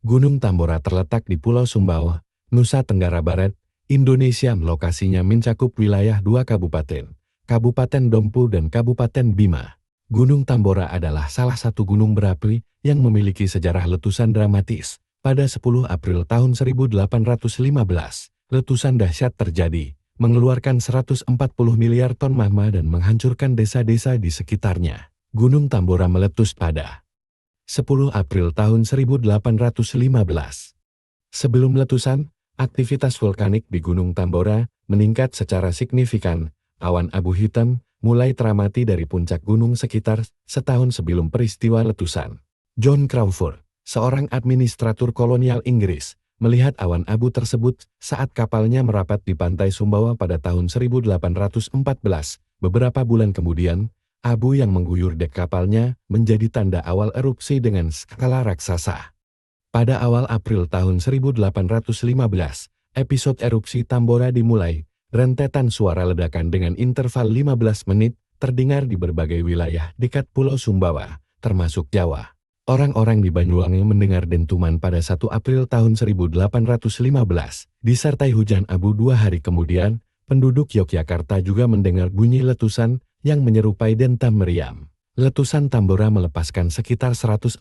Gunung Tambora terletak di Pulau Sumbawa, Nusa Tenggara Barat, Indonesia. Lokasinya mencakup wilayah dua kabupaten, Kabupaten Dompu dan Kabupaten Bima. Gunung Tambora adalah salah satu gunung berapi yang memiliki sejarah letusan dramatis. Pada 10 April tahun 1815, letusan dahsyat terjadi, mengeluarkan 140 miliar ton magma dan menghancurkan desa-desa di sekitarnya. Gunung Tambora meletus pada 10 April tahun 1815. Sebelum letusan, aktivitas vulkanik di Gunung Tambora meningkat secara signifikan. Awan abu hitam mulai teramati dari puncak gunung sekitar setahun sebelum peristiwa letusan. John Crawford, seorang administratur kolonial Inggris, melihat awan abu tersebut saat kapalnya merapat di pantai Sumbawa pada tahun 1814. Beberapa bulan kemudian, abu yang mengguyur dek kapalnya menjadi tanda awal erupsi dengan skala raksasa. Pada awal April tahun 1815, episode erupsi Tambora dimulai. Rentetan suara ledakan dengan interval 15 menit terdengar di berbagai wilayah dekat Pulau Sumbawa, termasuk Jawa. Orang-orang di Banyuwangi mendengar dentuman pada 1 April tahun 1815. Disertai hujan abu 2 hari kemudian, penduduk Yogyakarta juga mendengar bunyi letusan yang menyerupai dentam meriam. Letusan Tambora melepaskan sekitar 140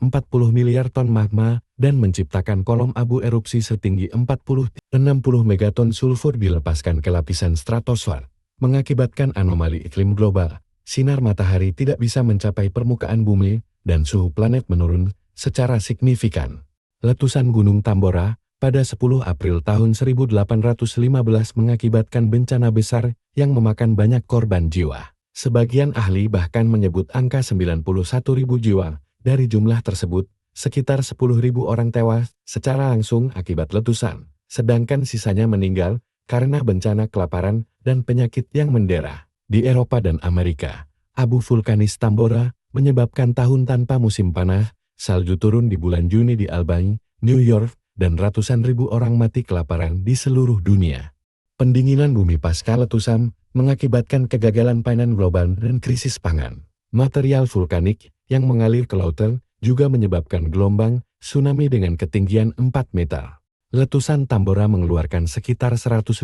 miliar ton magma dan menciptakan kolom abu erupsi setinggi 40-60 megaton sulfur dilepaskan ke lapisan stratosfer, mengakibatkan anomali iklim global. Sinar matahari tidak bisa mencapai permukaan bumi dan suhu planet menurun secara signifikan. Letusan Gunung Tambora pada 10 April tahun 1815 mengakibatkan bencana besar yang memakan banyak korban jiwa. Sebagian ahli bahkan menyebut angka 91.000 jiwa. Dari jumlah tersebut, sekitar 10.000 orang tewas secara langsung akibat letusan, sedangkan sisanya meninggal karena bencana kelaparan dan penyakit yang mendera. Di Eropa dan Amerika, abu vulkanis Tambora menyebabkan tahun tanpa musim panas, salju turun di bulan Juni di Albany, New York, dan ratusan ribu orang mati kelaparan di seluruh dunia. Pendinginan bumi pasca letusan mengakibatkan kegagalan panen global dan krisis pangan. Material vulkanik yang mengalir ke lautan juga menyebabkan gelombang tsunami dengan ketinggian 4 meter. Letusan Tambora mengeluarkan sekitar 150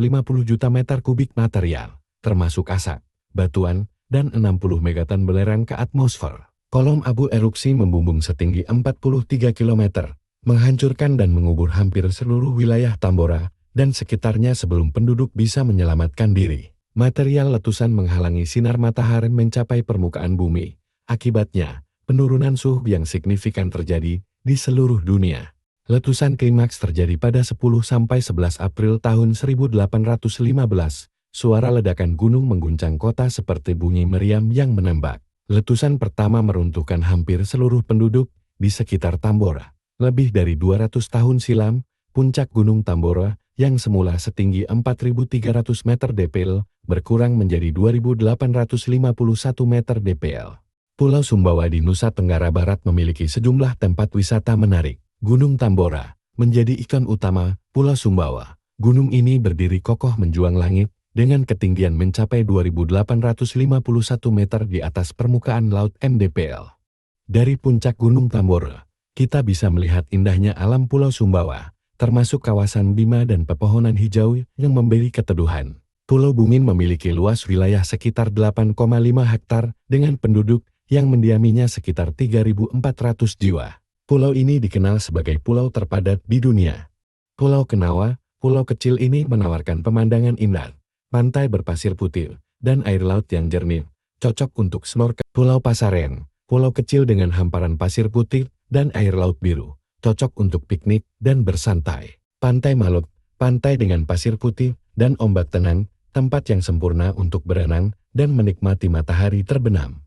juta meter kubik material, termasuk asap, batuan, dan 60 megaton belerang ke atmosfer. Kolom abu erupsi membumbung setinggi 43 km, menghancurkan dan mengubur hampir seluruh wilayah Tambora dan sekitarnya sebelum penduduk bisa menyelamatkan diri. Material letusan menghalangi sinar matahari mencapai permukaan bumi. Akibatnya, penurunan suhu yang signifikan terjadi di seluruh dunia. Letusan klimaks terjadi pada 10–11 April tahun 1815. Suara ledakan gunung mengguncang kota seperti bunyi meriam yang menembak. Letusan pertama meruntuhkan hampir seluruh penduduk di sekitar Tambora. Lebih dari 200 tahun silam, puncak Gunung Tambora yang semula setinggi 4.300 meter dpl, berkurang menjadi 2.851 meter dpl. Pulau Sumbawa di Nusa Tenggara Barat memiliki sejumlah tempat wisata menarik. Gunung Tambora menjadi ikon utama Pulau Sumbawa. Gunung ini berdiri kokoh menjuang langit, dengan ketinggian mencapai 2.851 meter di atas permukaan laut mdpl. Dari puncak Gunung Tambora, kita bisa melihat indahnya alam Pulau Sumbawa, termasuk kawasan Bima dan pepohonan hijau yang memberi keteduhan. Pulau Bungin memiliki luas wilayah sekitar 8,5 hektar dengan penduduk yang mendiaminya sekitar 3.400 jiwa. Pulau ini dikenal sebagai pulau terpadat di dunia. Pulau Kenawa, pulau kecil ini menawarkan pemandangan indah, pantai berpasir putih, dan air laut yang jernih, cocok untuk snorkel. Pulau Pasaren, pulau kecil dengan hamparan pasir putih dan air laut biru, cocok untuk piknik dan bersantai. Pantai Maluk, pantai dengan pasir putih dan ombak tenang, tempat yang sempurna untuk berenang dan menikmati matahari terbenam.